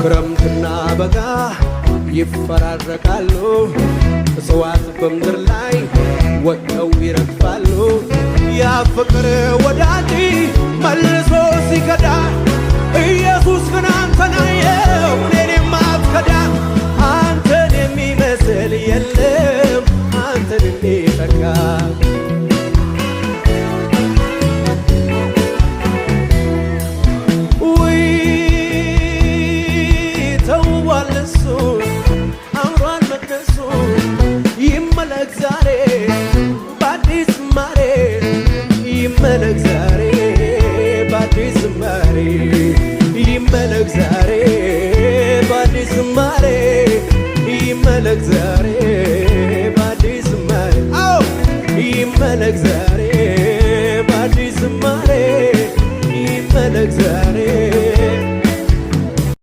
ክረምትና በጋ ይፈራረቃሉ እጽዋት በምድር ላይ ወጥተው ይረግፋሉ ያ ፍቅር ወዳጅ መልሶ ሲከዳ ኢየሱስ ግን አንተን አየው እኔን የማትከዳ አንተን የሚመስል የለም አንተን የሚተካ ይመለክ ዛሬ በአዲስ ዝማሬ ይመለክ ዛሬ በአዲስ ዝማሬ ይመለክ ዛሬ በአዲስ ዝማሬ አዎ ይመለክ ዛሬ በአዲስ ዝማሬ ይመለክ ዛሬ